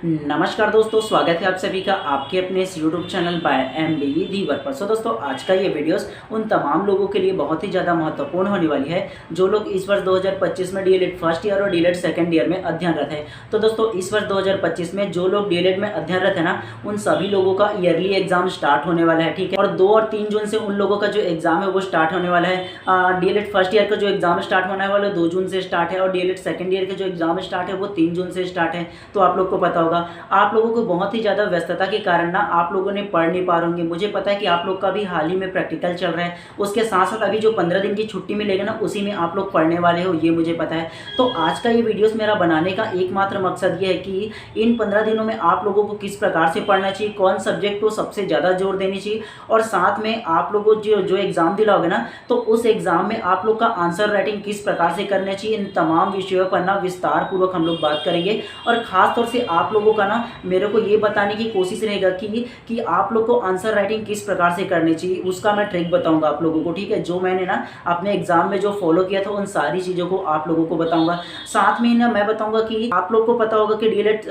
नमस्कार दोस्तों, स्वागत है आप सभी का आपके अपने इस यूट्यूब चैनल बाय एमडी धीवर पर। दोस्तों, आज का ये वीडियोस उन तमाम लोगों के लिए बहुत ही ज़्यादा महत्वपूर्ण होने वाली है जो लोग इस वर्ष 2025 में डीएलएड फर्स्ट ईयर और डीएलएड सेकंड ईयर में अध्ययनरत है। तो दोस्तों, इस वर्ष 2025 में जो लोग डीएलएड में अध्ययनरत है ना, उन सभी लोगों का ईयरली एग्जाम स्टार्ट होने वाला है। ठीक है, और 2 और 3 जून से उन लोगों का जो एग्जाम है वो स्टार्ट होने वाला है। डीएलएड फर्स्ट ईयर का जो एग्जाम स्टार्ट होने वाला है 2 जून से स्टार्ट है, और डीएलएड सेकंड ईयर का जो एग्जाम स्टार्ट है वो 3 जून से स्टार्ट है। तो आप लोग को पता होगा, आप लोगों को बहुत ही ज़्यादा व्यस्तता के कारण ना आप लोगों ने पढ़ नहीं पा रहे होंगे। मुझे पता है कि आप लोग का भी हाल ही में प्रैक्टिकल चल रहा है, उसके साथ साथ अभी जो 15 दिन की छुट्टी मिलेगा ना, उसी में आप लोग पढ़ने वाले हो, ये मुझे पता है। तो आज का ये वीडियोस मेरा बनाने का एकमात्र मकसद ये है कि इन 15 दिनों में आप लोगों को किस प्रकार से पढ़ना चाहिए, कौन सब्जेक्ट को सबसे ज़्यादा जोर देनी चाहिए, और साथ में आप लोगों को जो एग्ज़ाम दिलाओगे ना, तो उस एग्ज़ाम में आप लोग का आंसर राइटिंग किस प्रकार से करना चाहिए, इन तमाम विषयों पर ना विस्तार पूर्वक हम लोग बात करेंगे। और ख़ास तौर से आप लोगों का ना मेरे को ये बताने की कोशिश रहेगा कि आप लोग को आंसर राइटिंग किस प्रकार से करनी चाहिए, उसका मैं ट्रिक बताऊंगा आप लोगों को। ठीक है, जो मैंने ना अपने एग्जाम में जो फॉलो किया था उन सारी चीज़ों को आप लोगों को बताऊंगा। साथ में ना मैं बताऊंगा कि आप लोग को पता होगा कि डीएलएड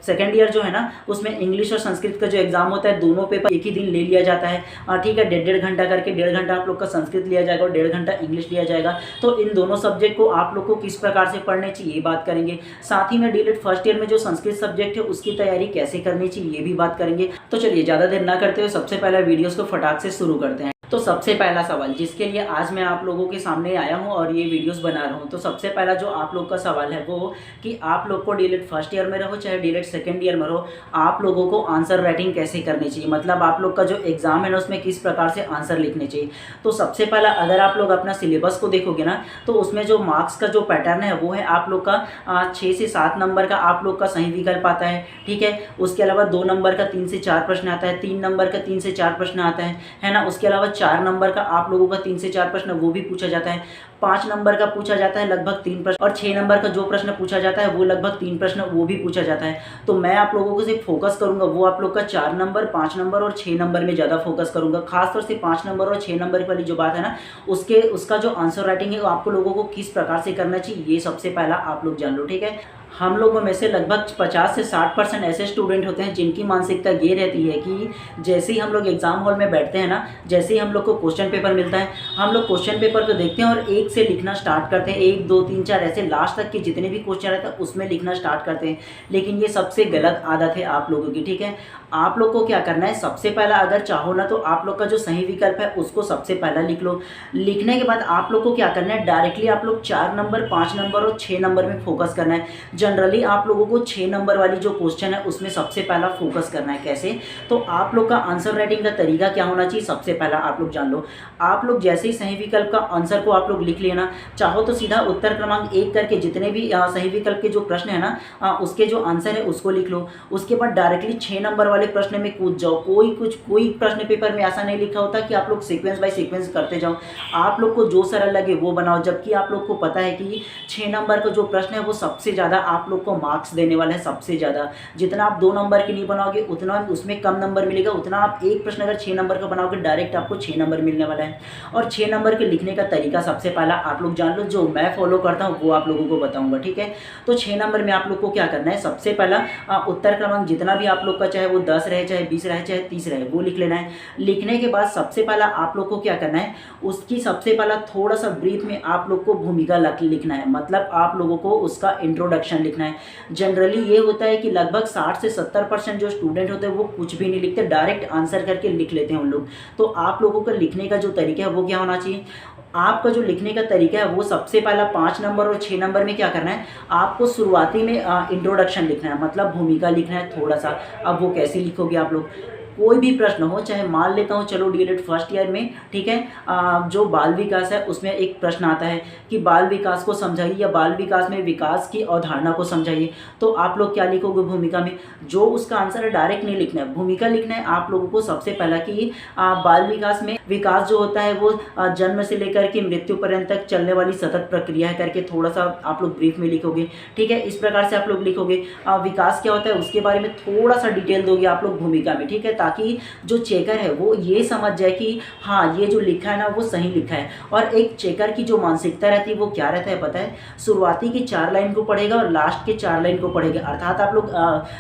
सेकेंड ईयर जो है ना, उसमें इंग्लिश और संस्कृत का जो एग्जाम होता है, दोनों पेपर एक ही दिन ले लिया जाता है। ठीक है, 1.5 घंटा करके 1.5 घंटा आप लोग का संस्कृत लिया जाएगा और 1.5 घंटा इंग्लिश लिया जाएगा। तो इन दोनों सब्जेक्ट को आप लोग को किस प्रकार से पढ़ने चाहिए ये बात करेंगे। साथ ही में डीएलएड फर्स्ट ईयर में जो संस्कृत सब्जेक्ट है उसकी तैयारी कैसे करनी चाहिए ये भी बात करेंगे। तो चलिए ज़्यादा देर ना करते हुए सबसे पहले वीडियोस को फटाक से शुरू करते हैं। तो सबसे पहला सवाल जिसके लिए आज मैं आप लोगों के सामने आया हूं और ये वीडियोस बना रहा हूं, तो सबसे पहला जो आप लोग का सवाल है वो कि आप लोग को डीएलएड फर्स्ट ईयर में रहो चाहे डीएलएड सेकंड ईयर में रहो, आप लोगों को आंसर राइटिंग कैसे करनी चाहिए, मतलब आप लोग का जो एग्जाम है ना उसमें किस प्रकार से आंसर लिखने चाहिए। तो सबसे पहला अगर आप लोग अपना सिलेबस को देखोगे ना, तो उसमें जो मार्क्स का जो पैटर्न है वो है आप लोग का 6 से 7 नंबर का आप लोग का सही विकल्प आता है। ठीक है, उसके अलावा 2 नंबर का 3 से 4 प्रश्न आता है, 3 नंबर का 3 से 4 प्रश्न आता है ना। उसके अलावा 4 नंबर का आप लोगों का 3 से 4 प्रश्न वो भी पूछा जाता है, 5 नंबर का पूछा जाता है लगभग 3 प्रश्न, और 6 नंबर का जो प्रश्न पूछा जाता है वो लगभग 3 प्रश्न वो भी पूछा जाता है। तो मैं आप लोगों को सिर्फ फोकस करूंगा वो आप लोग का 4 नंबर, 5 नंबर और 6 नंबर में ज़्यादा फोकस करूंगा। खासतौर से 5 नंबर और 6 नंबर वाली जो बात है ना, उसका जो आंसर राइटिंग है वो आपको लोगों को किस प्रकार से करना चाहिए ये सबसे पहला आप लोग जान लो। ठीक है, हम लोगों में से लगभग 50 से 60% ऐसे स्टूडेंट होते हैं जिनकी मानसिकता ये रहती है कि जैसे ही हम लोग एग्जाम हॉल में बैठते हैं ना, जैसे ही हम लोग को क्वेश्चन पेपर मिलता है, हम लोग क्वेश्चन पेपर को देखते हैं और एक से लिखना स्टार्ट करते हैं, 1 2 3 4 ऐसे लास्ट तक के जितने भी क्वेश्चन रहते हैं उसमें लिखना स्टार्ट करते हैं। लेकिन ये सबसे गलत आदत है आप लोगों की। ठीक है, आप लोग को क्या करना है, सबसे पहला अगर चाहो ना तो आप लोग का जो सही विकल्प है उसको सबसे पहला लिख लो। लिखने के बाद आप लोग को क्या करना है, डायरेक्टली आप लोग 4 नंबर, 5 नंबर और 6 नंबर में फोकस करना है। जनरली आप लोगों को 6 नंबर वाली जो क्वेश्चन है उसमें सबसे पहला फोकस करना है। कैसे, तो आप लोग का आंसर राइटिंग का तरीका क्या होना चाहिए सबसे पहला आप लोग जान लो। आप लोग जैसे ही सही विकल्प का आंसर को आप लोग लिख लेना, चाहो तो सीधा उत्तर क्रमांक 1 करके जितने भी सही विकल्प के जो प्रश्न है ना, उसके जो आंसर है उसको लिख लो। उसके बाद डायरेक्टली 6 नंबर वाले प्रश्न में कूद जाओ। कोई प्रश्न पेपर में ऐसा नहीं लिखा होता कि आप लोग सीक्वेंस बाय सीक्वेंस करते जाओ, आप लोग को जो सरल लगे वो बनाओ। जबकि आप लोग को पता है कि 6 नंबर का जो प्रश्न है वो सबसे ज़्यादा आप लोग को मार्क्स देने वाला है, सबसे ज़्यादा। जितना आप 2 नंबर के नहीं बनाओगे उतना उसमें कम नंबर मिलेगा, उतना आप एक प्रश्न अगर 6 नंबर का बनाओगे डायरेक्ट आपको 6 नंबर मिलने वाला है। और 6 नंबर के लिखने का तरीका सबसे पहला आप लोग जान लो, जो मैं फॉलो करता हूँ वो आप लोगों को बताऊंगा। ठीक है, तो 6 नंबर में आप लोग को क्या करना है, सबसे पहला उत्तर क्रमांक जितना भी आप लोग का, चाहे वो 10 रहे, चाहे 20 रहे, चाहे 30 रहे, वो लिख लेना है। लिखने के बाद सबसे पहला आप लोग को क्या करना है, उसकी सबसे पहला थोड़ा सा ब्रीफ में आप लोग को भूमिका लिखना है, मतलब आप लोगों को उसका इंट्रोडक्शन लिखना है। जनरली ये होता है कि लगभग 60 से 70% जो स्टूडेंट होते हैं वो कुछ भी नहीं लिखते, डायरेक्ट आंसर करके लिख लेते हैं उन लोग। तो आप लोगों का लिखने का जो तरीका है वो क्या होना चाहिए, आपका जो लिखने का तरीका है वो सबसे पहला 5 नंबर और 6 नंबर में क्या करना है, आपको शुरुआती में इंट्रोडक्शन लिखना है, मतलब भूमिका लिखना है थोड़ा सा। अब वो कैसे लिखोगे आप लोग, कोई भी प्रश्न हो, चाहे मान लेता हूँ चलो डीएलएड फर्स्ट ईयर में, ठीक है, जो बाल विकास है उसमें एक प्रश्न आता है कि बाल विकास को समझाइए या बाल विकास में विकास की अवधारणा को समझाइए। तो आप लोग क्या लिखोगे भूमिका में, जो उसका आंसर है डायरेक्ट नहीं लिखना है, भूमिका लिखना है आप लोगों को सबसे पहला कि बाल विकास में विकास जो होता है वो जन्म से लेकर के मृत्यु पर्यंत तक चलने वाली सतत प्रक्रिया है करके थोड़ा सा आप लोग ब्रीफ में लिखोगे। ठीक है, इस प्रकार से आप लोग लिखोगे। विकास क्या होता है उसके बारे में थोड़ा सा डिटेल दोगे आप लोग भूमिका में। ठीक है, ताकि जो चेकर है वो ये समझ जाए कि हाँ ये जो लिखा है ना वो सही लिखा है। और एक चेकर की जो मानसिकता रहती है वो क्या रहता है पता है, शुरुआती की 4 लाइन को पढ़ेगा और लास्ट के 4 लाइन को पढ़ेगा। अर्थात आप लोग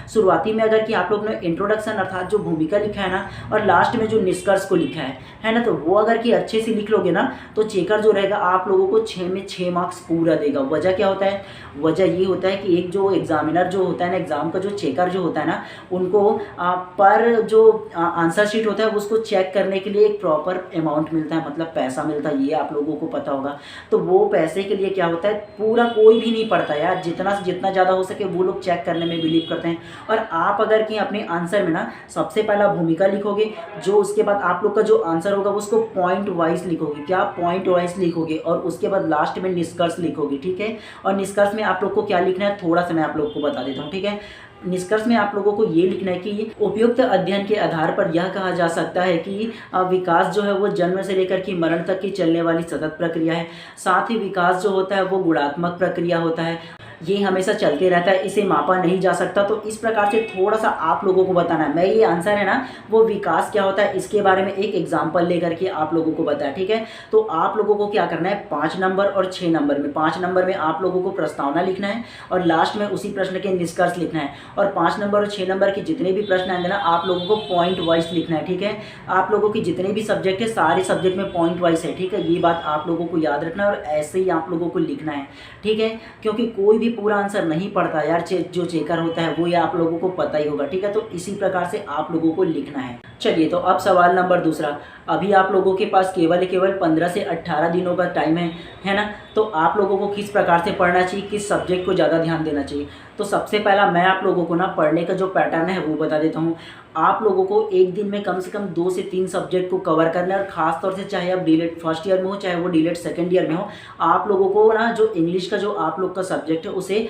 शुरुआती में अगर कि आप लोग ने इंट्रोडक्शन अर्थात जो भूमिका लिखा है ना, और लास्ट में जो निष्कर्ष को लिखा है ना, तो वो अगर कि अच्छे से लिख लोगे ना तो चेकर जो रहेगा आप लोगों को 6 में 6 मार्क्स पूरा देगा। वजह क्या होता है, वजह ये होता है कि एक जो एग्जामिनर जो होता है ना, एग्जाम का जो चेकर जो होता है ना, उनको पर जो आंसर शीट होता है उसको चेक करने के लिए एक प्रॉपर अमाउंट मिलता है, मतलब पैसा मिलता है, ये आप लोगों को पता होगा। तो वो पैसे के लिए क्या होता है, पूरा कोई भी नहीं पढ़ता यार, जितना से जितना ज़्यादा हो सके वो लोग चेक करने में बिलीव करते हैं। और आप अगर कि अपने आंसर में ना सबसे पहला भूमिका लिखोगे, जो उसके बाद आप लोग का जो आंसर होगा उसको पॉइंट वाइज लिखोगे, क्या पॉइंट वाइज लिखोगे, और उसके बाद लास्ट में निष्कर्ष लिखोगे, ठीक है। और निष्कर्ष में आप लोग को क्या लिखना है थोड़ा सा मैं आप लोग को बता देता हूँ, ठीक है। निष्कर्ष में आप लोगों को ये लिखना है कि उपयुक्त अध्ययन के आधार पर यह कहा जा सकता है कि विकास जो है वो जन्म से लेकर के मरण तक की चलने वाली सतत प्रक्रिया है। साथ ही विकास जो होता है वो गुणात्मक प्रक्रिया होता है, ये हमेशा चलते रहता है, इसे मापा नहीं जा सकता। तो इस प्रकार से थोड़ा सा आप लोगों को बताना है। मैं ये आंसर है ना वो विकास क्या होता है इसके बारे में एक एग्जाम्पल लेकर के आप लोगों को बताया, ठीक है। तो आप लोगों को क्या करना है, 5 नंबर और 6 नंबर में, 5 नंबर में आप लोगों को प्रस्तावना लिखना है और लास्ट में उसी प्रश्न के निष्कर्ष लिखना है। और 5 नंबर और 6 नंबर के जितने भी प्रश्न आएंगे ना आप लोगों को पॉइंट वाइज लिखना है, ठीक है। आप लोगों के जितने भी सब्जेक्ट है सारे सब्जेक्ट में पॉइंट वाइज है, ठीक है। ये बात आप लोगों को याद रखना है और ऐसे ही आप लोगों को लिखना है, ठीक है। क्योंकि कोई भी पूरा आंसर नहीं पढ़ता यार, जो चेकर होता है वो ये आप लोगों को पता ही होगा, ठीक है। तो इसी प्रकार से आप लोगों को लिखना है। चलिए तो अब सवाल नंबर दूसरा। अभी आप लोगों के पास केवल 15 से 18 दिनों का टाइम है ना। तो आप लोगों को किस प्रकार से पढ़ना चाहिए, किस सब्जेक्ट को ज़्यादा ध्यान देना चाहिए। तो सबसे पहला मैं आप लोगों को ना पढ़ने का जो पैटर्न है वो बता देता हूँ। आप लोगों को एक दिन में कम से कम 2 से 3 सब्जेक्ट को कवर करना है। और ख़ास तौर से चाहे आप डीलेट फर्स्ट ईयर में हो चाहे वो डीलेट सेकेंड ईयर में हो, आप लोगों को ना जो इंग्लिश का जो आप लोग का सब्जेक्ट है उसे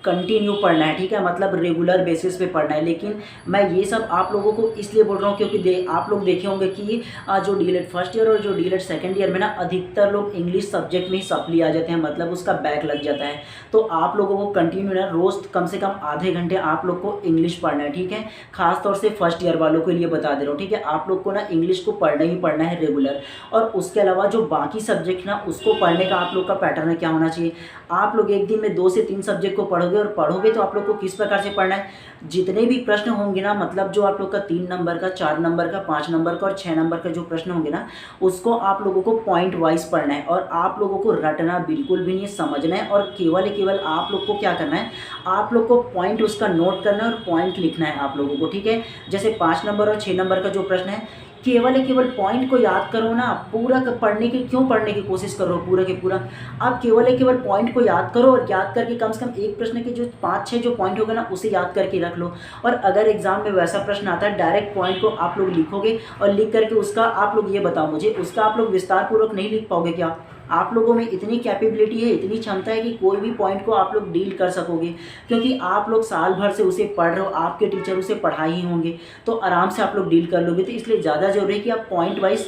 कंटिन्यू पढ़ना है, ठीक है। मतलब रेगुलर बेसिस पे पढ़ना है। लेकिन मैं ये सब आप लोगों को इसलिए बोल रहा हूँ क्योंकि आप लोग देखे होंगे कि जो डीलेट फर्स्ट ईयर और जो डीलेट सेकंड ईयर में ना अधिकतर लोग इंग्लिश सब्जेक्ट में ही सप्ली आ जाते हैं, मतलब उसका बैक लग जाता है। तो आप लोगों को कंटिन्यू ना रोज़ कम से कम आधे घंटे आप लोग को इंग्लिश पढ़ना है, ठीक है। खास तौर से फर्स्ट ईयर वालों के लिए बता दे रहा हूँ, ठीक है। आप लोग को ना इंग्लिश को पढ़ना ही पढ़ना है रेगुलर। और उसके अलावा जो बाकी सब्जेक्ट ना उसको पढ़ने का आप लोग का पैटर्न है क्या होना चाहिए। आप लोग एक दिन में 2 से 3 सब्जेक्ट को पढ़ोगे और पढ़ोगे तो आप लोग को किस प्रकार से पढ़ना है, जितने भी प्रश्न होंगे ना, मतलब जो आप लोग का 3 नंबर का, 4 नंबर का, 5 नंबर का और 6 नंबर का जो प्रश्न होंगे ना उसको आप लोगों को पॉइंट वाइज पढ़ना है। और आप लोगों को रटना बिल्कुल भी नहीं, समझना है। और केवल आप लोग को क्या करना है, आप लोग को पॉइंट उसका नोट करना है और पॉइंट लिखना है आप लोगों को, ठीक है। जैसे 5 नंबर और 6 नंबर का जो प्रश्न है केवल पॉइंट को याद करो ना, पूरा पढ़ने की क्यों पढ़ने की कोशिश करो पूरा के पूरा। आप केवल पॉइंट को याद करो और याद करके कम से कम एक प्रश्न के जो 5-6 जो पॉइंट होगा ना उसे याद करके रख लो। और अगर एग्जाम में वैसा प्रश्न आता है डायरेक्ट पॉइंट को आप लोग लिखोगे और लिख करके उसका आप लोग ये बताओ मुझे, उसका आप लोग विस्तार पूर्वक नहीं लिख पाओगे क्या। आप लोगों में इतनी कैपेबिलिटी है, इतनी क्षमता है कि कोई भी पॉइंट को आप लोग डील कर सकोगे, क्योंकि आप लोग साल भर से उसे पढ़ रहे हो, आपके टीचर उसे पढ़ाई ही होंगे, तो आराम से आप लोग डील कर लोगे। तो इसलिए ज़्यादा जरूरी है कि आप पॉइंट वाइज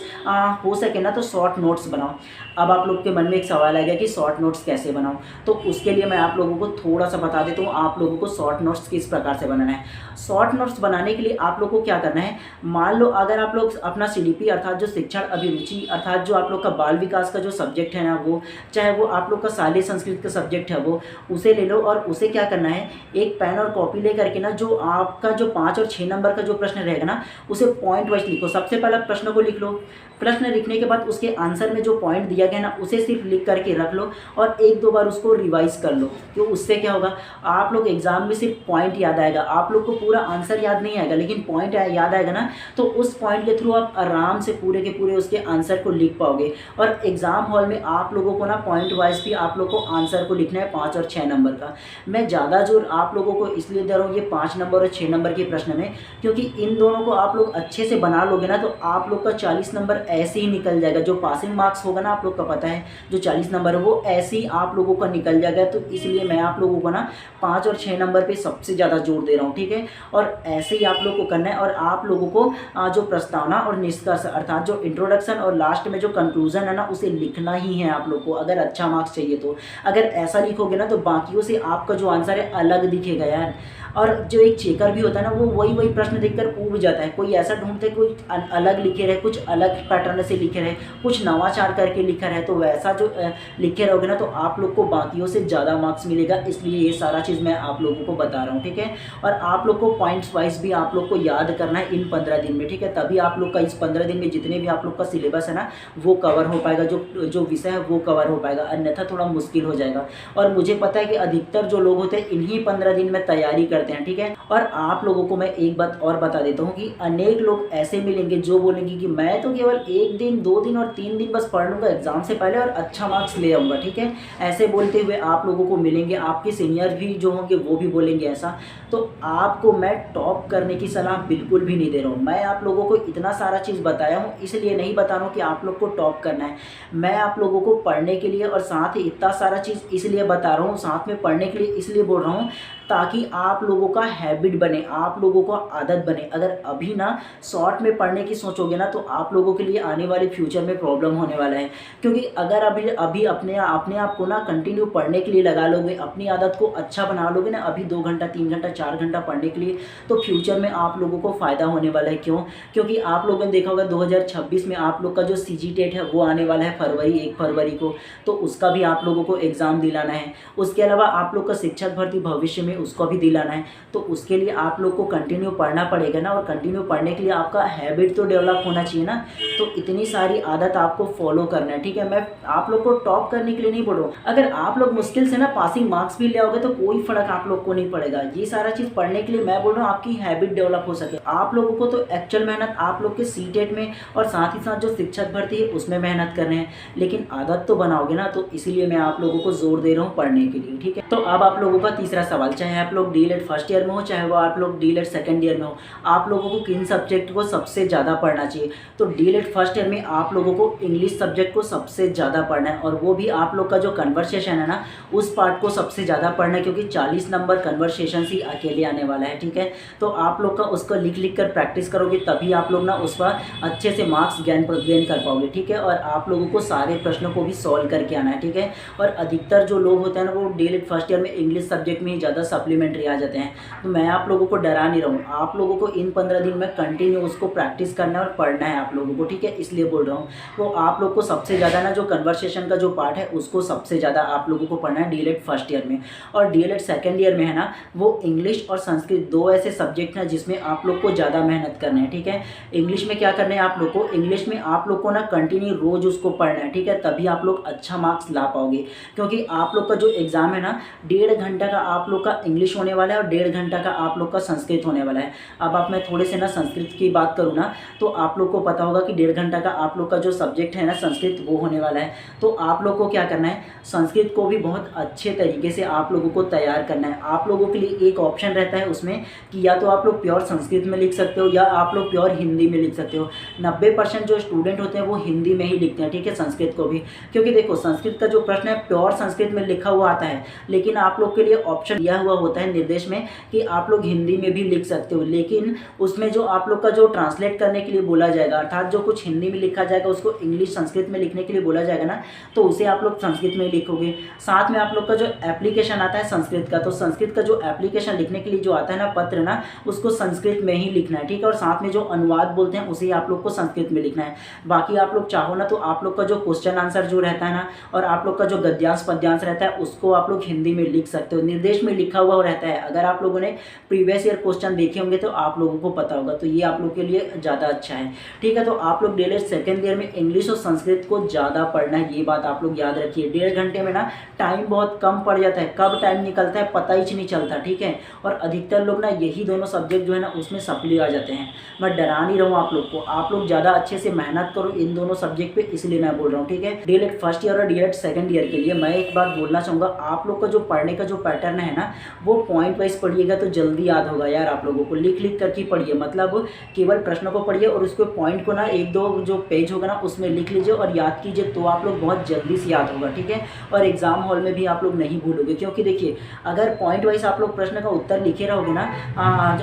हो सके ना तो शॉर्ट नोट्स बनाओ। अब आप लोग के मन में एक सवाल आएगा कि शॉर्ट नोट्स कैसे बनाओ, तो उसके लिए मैं आप लोगों को थोड़ा सा बता देता हूँ आप लोगों को शॉर्ट नोट्स किस प्रकार से बनाना है। शॉर्ट नोट्स बनाने के लिए आप लोग को क्या करना है, मान लो अगर आप लोग अपना CDP अर्थात जो शिक्षण अभिरुचि अर्थात जो आप लोग का बाल विकास का जो सब्जेक्ट है ना, वो चाहे वो आप लोग का शालेय संस्कृत का सब्जेक्ट है वो उसे ले लो। और उसे क्या करना है, एक पेन और कॉपी ले करके ना जो आपका जो 5 और 6 नंबर का जो प्रश्न रहेगा ना उसे पॉइंट वाइज लिखो। सबसे पहला प्रश्न को लिख लो, प्रश्न लिखने के बाद उसके आंसर में जो पॉइंट दिया गया ना उसे सिर्फ लिख करके रख लो और 1-2 बार उसको रिवाइज कर लो। तो उससे क्या होगा, आप लोग एग्जाम में सिर्फ पॉइंट याद आएगा, आप लोग को पूरा आंसर याद नहीं आएगा, लेकिन पॉइंट याद आएगा ना, तो उस पॉइंट के थ्रू आप आराम से पूरे के पूरे उसके आंसर को लिख पाओगे। और एग्जाम हॉल में आप लोगों को ना पॉइंट वाइज भी आप लोग को आंसर को लिखना है 5 और 6 नंबर का। मैं ज़्यादा जोर आप लोगों को इसलिए दे रहा हूँ ये 5 नंबर और 6 नंबर के प्रश्न में, क्योंकि इन दोनों को आप लोग अच्छे से बना लोगे ना तो आप लोग का 40 नंबर ऐसे ही निकल जाएगा। जो पासिंग मार्क्स होगा ना आप लोग का पता है जो 40 नंबर है वो ऐसे ही आप लोगों का निकल जाएगा। तो इसलिए मैं आप लोगों को ना 5 और 6 नंबर पे सबसे ज़्यादा जोर दे रहा हूँ, ठीक है। और ऐसे ही आप लोग को करना है। और आप लोगों को जो प्रस्तावना और निष्कर्ष अर्थात जो इंट्रोडक्शन और लास्ट में जो कंक्लूजन है ना उसे लिखना ही है आप लोग को, अगर अच्छा मार्क्स चाहिए तो। अगर ऐसा लिखोगे ना तो बाकियों से आपका जो आंसर है अलग दिखेगा यार। और जो एक चेकर भी होता है ना, वो वही वही प्रश्न देखकर ऊब जाता है। कोई ऐसा ढूंढते कोई अलग लिखे रहे, कुछ अलग पैटर्न से लिखे रहे, कुछ नवाचार करके लिखा रहे, तो वैसा जो लिखे रहोगे ना तो आप लोग को बाकियों से ज़्यादा मार्क्स मिलेगा। इसलिए ये सारा चीज़ मैं आप लोगों को बता रहा हूँ, ठीक है। और आप लोग को पॉइंट्स वाइज भी आप लोग को याद करना है इन 15 दिन में, ठीक है। तभी आप लोग का इस 15 दिन में जितने भी आप लोग का सिलेबस है ना वो कवर हो पाएगा, जो जो विषय है वो कवर हो पाएगा, अन्यथा थोड़ा मुश्किल हो जाएगा। और मुझे पता है कि अधिकतर जो लोग होते हैं इन्हीं 15 दिन में तैयारी करते हैं, ठीक है। और आप लोगों को मैं एक बात और बता देता हूँ कि अनेक लोग ऐसे मिलेंगे जो बोलेंगे कि मैं तो केवल 1 दिन 2 दिन और 3 दिन बस पढ़ लूँगा एग्जाम से पहले और अच्छा मार्क्स ले आऊँगा, ठीक है। ऐसे बोलते हुए आप लोगों को मिलेंगे, आपके सीनियर भी जो होंगे वो भी बोलेंगे ऐसा। तो आपको मैं टॉप करने की सलाह बिल्कुल भी नहीं दे रहा हूँ। मैं आप लोगों को इतना सारा चीज़ बताया हूँ इसलिए नहीं बता रहा हूँ कि आप लोग को टॉप करना है। मैं आप लोगों को पढ़ने के लिए और साथ ही इतना सारा चीज़ इसलिए बता रहा हूँ, साथ में पढ़ने के लिए इसलिए बोल रहा हूँ ताकि आप लोगों का हैबिट बने, आप लोगों को आदत बने। अगर अभी ना शॉर्ट में पढ़ने की सोचोगे ना तो आप लोगों के लिए आने वाले फ्यूचर में प्रॉब्लम होने वाला है। क्योंकि अगर अभी अभी अपने आप को ना कंटिन्यू पढ़ने के लिए लगा लोगे, अपनी आदत को अच्छा बना लोगे ना, अभी 2 घंटा 3 घंटा 4 घंटा पढ़ने के लिए, तो फ्यूचर में आप लोगों को फ़ायदा होने वाला है। क्यों? क्योंकि आप लोगों ने देखा होगा 2026 में आप लोग का जो CG टेट है वो आने वाला है 1 फरवरी को, तो उसका भी आप लोगों को एग्ज़ाम दिलाना है। उसके अलावा आप लोग का शिक्षक भर्ती भविष्य में उसको भी दिलाना है। तो उसके लिए आप लोग को कंटिन्यू पढ़ना पड़ेगा ना, और कंटिन्यू पढ़ने के लिए आपका हैबिट तो डेवलप होना चाहिए ना। तो इतनी सारी आदत आपको फॉलो करना है, ठीक है। मैं आप लोग को टॉप करने के लिए नहीं बोल रहा हूँ। अगर आप लोग मुश्किल से ना पासिंग मार्क्स भी ले आओगे तो कोई फ़र्क आप लोग को नहीं पड़ेगा। ये सारा चीज़ पढ़ने के लिए मैं बोल रहा हूँ आपकी हैबिट डेवलप हो सके। आप लोगों को तो एक्चुअल मेहनत आप लोग के CTET में और साथ ही साथ जो शिक्षक भर्ती है उसमें मेहनत करने हैं, लेकिन आदत तो बनाओगे ना। तो इसीलिए मैं आप लोगों को जोर दे रहा हूँ पढ़ने के लिए, ठीक है। तो अब आप लोगों का तीसरा सवाल, चाहे आप लोग DELED फर्स्ट ईयर में हो चाहे वो आप लोग DELED सेकंड ईयर में हो, आप लोगों को किन सब्जेक्ट को सबसे ज़्यादा पढ़ना चाहिए। तो DELED फर्स्ट ईयर में आप लोगों को इंग्लिश सब्जेक्ट को सबसे ज़्यादा पढ़ना है, और वो भी आप लोग का जो कन्वर्सेशन है ना उस पार्ट को सबसे ज़्यादा पढ़ना है, क्योंकि 40 नंबर कन्वर्सेशन ही अकेले आने वाला है, ठीक है। तो आप लोग का उसको लिख लिख कर प्रैक्टिस करोगे तभी आप लोग ना उस पर अच्छे से मार्क्स गेन कर पाओगे, ठीक है। और आप लोगों को सारे प्रश्नों को भी सॉल्व करके आना है, ठीक है। और अधिकतर जो लोग होते हैं ना वो DELED फर्स्ट ईयर में इंग्लिश सब्जेक्ट में ही ज़्यादा सप्लीमेंट्री आ जाते हैं। तो मैं आप लोगों को डरा नहीं रहा हूँ, आप लोगों को इन 15 दिन में कंटिन्यू उसको प्रैक्टिस करना है और पढ़ना है आप लोगों को, ठीक है। इसलिए बोल रहा हूँ तो आप लोग को सबसे ज़्यादा ना जो कन्वर्सेशन का जो पार्ट है उसको सबसे ज़्यादा आप लोगों को पढ़ना है DELED फर्स्ट ईयर में। और DELED सेकेंड ईयर में है ना वो इंग्लिश और संस्कृत 2 ऐसे सब्जेक्ट हैं जिसमें आप लोग को ज़्यादा मेहनत करना है, ठीक है। इंग्लिश में क्या करना है आप लोग को, इंग्लिश में आप लोग को ना कंटिन्यू रोज़ उसको पढ़ना है, ठीक है। तभी आप लोग अच्छा मार्क्स ला पाओगे, क्योंकि आप लोग का जो एग्ज़ाम है ना 1.5 घंटा का आप लोग का इंग्लिश होने वाला है और 1.5 घंटा का आप लोग का संस्कृत होने वाला है। अब आप मैं थोड़े से ना संस्कृत की बात करूँ ना तो आप लोग को पता होगा कि 1.5 घंटा का आप लोग का जो सब्जेक्ट है ना संस्कृत वो होने वाला है। तो आप लोग को क्या करना है, संस्कृत को भी बहुत अच्छे तरीके से आप लोगों को तैयार करना है। आप लोगों के लिए एक ऑप्शन रहता है उसमें कि या तो आप लोग प्योर संस्कृत में लिख सकते हो या आप लोग प्योर हिंदी में लिख सकते हो। 90% जो स्टूडेंट होते हैं वो हिंदी में ही लिखते हैं, ठीक है, संस्कृत को भी। क्योंकि देखो संस्कृत का जो प्रश्न है प्योर संस्कृत में लिखा हुआ आता है, लेकिन आप लोग के लिए ऑप्शन दिया हुआ होता है निर्देश में कि आप लोग हिंदी में भी लिख सकते हो। लेकिन उसमें जो आप लोग का जो ट्रांसलेट करने के लिए बोला जाएगा, अर्थात जो कुछ हिंदी में लिखा जाएगा उसको इंग्लिश संस्कृत में लिखने के लिए बोला जाएगा ना, तो उसे आप लोग संस्कृत में लिखोगे। साथ में आप लोग का जो एप्लीकेशन आता है संस्कृत का, तो संस्कृत का जो एप्लीकेशन लिखने के लिए जो आता है ना पत्र ना, उसको संस्कृत में ही लिखना है, ठीक है। और साथ में जो अनुवाद बोलते हैं उसे आप लोग को संस्कृत में लिखना है। बाकी आप लोग चाहो ना तो आप लोग का जो क्वेश्चन आंसर जो रहता है ना और आप लोग का जो गद्यांश पद्यांश रहता है उसको आप लोग हिंदी में लिख सकते हो, निर्देश में लिखा हुआ रहता है। अगर आप लोगों ने प्रीवियस ईयर क्वेश्चन देखे होंगे तो आप लोगों को पता होगा, तो ये आप लोग के लिए ज़्यादा अच्छा है, ठीक है। तो आप लोग DELED सेकेंड ईयर में इंग्लिश और संस्कृत को ज़्यादा पढ़ना है, ये बात आप लोग याद रखिए। 1.5 घंटे में ना टाइम बहुत कम पड़ जाता है, कब टाइम निकलता है पता ही नहीं चलता, ठीक है। और अधिकतर लोग ना यही दोनों सब्जेक्ट जो है ना उसमें सप्ली आ जाते हैं। मैं डरा नहीं रहा हूँ आप लोग को, आप लोग ज़्यादा अच्छे से मेहनत करो इन दोनों सब्जेक्ट पे, इसलिए मैं बोल रहा हूँ, ठीक है। DELED फर्स्ट ईयर और DELED सेकेंड ईयर के लिए मैं एक बात बोलना चाहूँगा, आप लोग का जो पढ़ने का जो पैटर्न है ना वो पॉइंट वाइज पढ़िएगा तो जल्दी याद होगा यार। आप लोगों को लिख लिख करके पढ़िए, मतलब केवल प्रश्नों को पढ़िए और उसके पॉइंट को ना 1-2 जो पेज होगा ना उसमें लिख लीजिए और याद कीजिए, तो आप लोग बहुत जल्दी से याद होगा, ठीक है। और एग्जाम हॉल में भी आप लोग नहीं भूलोगे, क्योंकि देखिए अगर पॉइंट वाइज आप लोग प्रश्न का उत्तर लिखे रहोगे ना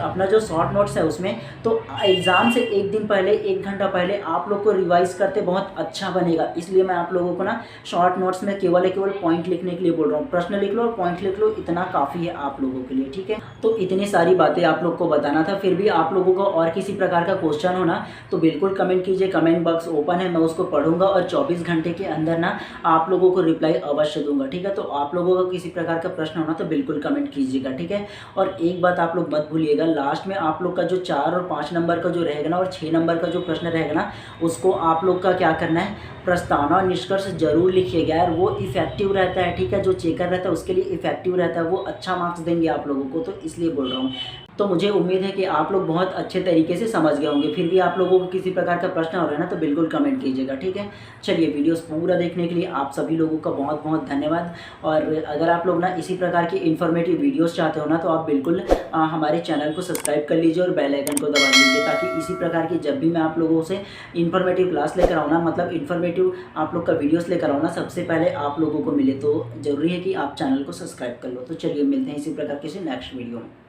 अपना जो शॉर्ट नोट्स है उसमें, तो एग्जाम से 1 दिन पहले 1 घंटा पहले आप लोग को रिवाइज करते बहुत अच्छा बनेगा। इसलिए मैं आप लोगों को ना शॉर्ट नोट्स में केवल पॉइंट लिखने के लिए बोल रहा हूँ। प्रश्न लिख लो और पॉइंट लिख लो, इतना काफ़ी है आप लोगों के लिए, ठीक है। तो इतनी सारी बातें आप लोग को बताना था। फिर भी आप लोगों को और किसी प्रकार का क्वेश्चन हो ना तो बिल्कुल कमेंट कीजिए, कमेंट बॉक्स ओपन है, मैं उसको पढ़ूंगा और 24 घंटे के अंदर ना आप लोगों को रिप्लाई अवश्य दूंगा, ठीक है। तो आप लोगों का किसी प्रकार का प्रश्न होना तो बिल्कुल कमेंट कीजिएगा, ठीक है। और एक बात आप लोग मत भूलिएगा, लास्ट में आप लोग का जो 4 और 5 नंबर का जो रहेगा ना और 6 नंबर का जो प्रश्न रहेगा ना, उसको आप लोग का क्या करना है, प्रस्तावना और निष्कर्ष जरूर लिखिएगा यार, वो इफेक्टिव रहता है, ठीक है। जो चेकर रहता है उसके लिए इफेक्टिव रहता है, वो अच्छा मार्क्स देंगे आप लोगों को, तो इसलिए बोल रहा हूँ। तो मुझे उम्मीद है कि आप लोग बहुत अच्छे तरीके से समझ गए होंगे। फिर भी आप लोगों को किसी प्रकार का प्रश्न हो रहा है ना तो बिल्कुल कमेंट कीजिएगा, ठीक है। चलिए, वीडियोस पूरा देखने के लिए आप सभी लोगों का बहुत बहुत धन्यवाद। और अगर आप लोग ना इसी प्रकार की इन्फॉर्मेटिव वीडियोस चाहते हो ना तो आप बिल्कुल हमारे चैनल को सब्सक्राइब कर लीजिए और बेल आइकन को दबा लीजिए, ताकि इसी प्रकार की जब भी मैं आप लोगों से इन्फॉर्मेटिव क्लास लेकर आऊँ ना, मतलब इन्फॉर्मेटिव आप लोग का वीडियोस लेकर आऊँ ना, सबसे पहले आप लोगों को मिले। तो ज़रूरी है कि आप चैनल को सब्सक्राइब कर लो। तो चलिए, मिलते हैं इसी प्रकार किसी नेक्स्ट वीडियो में।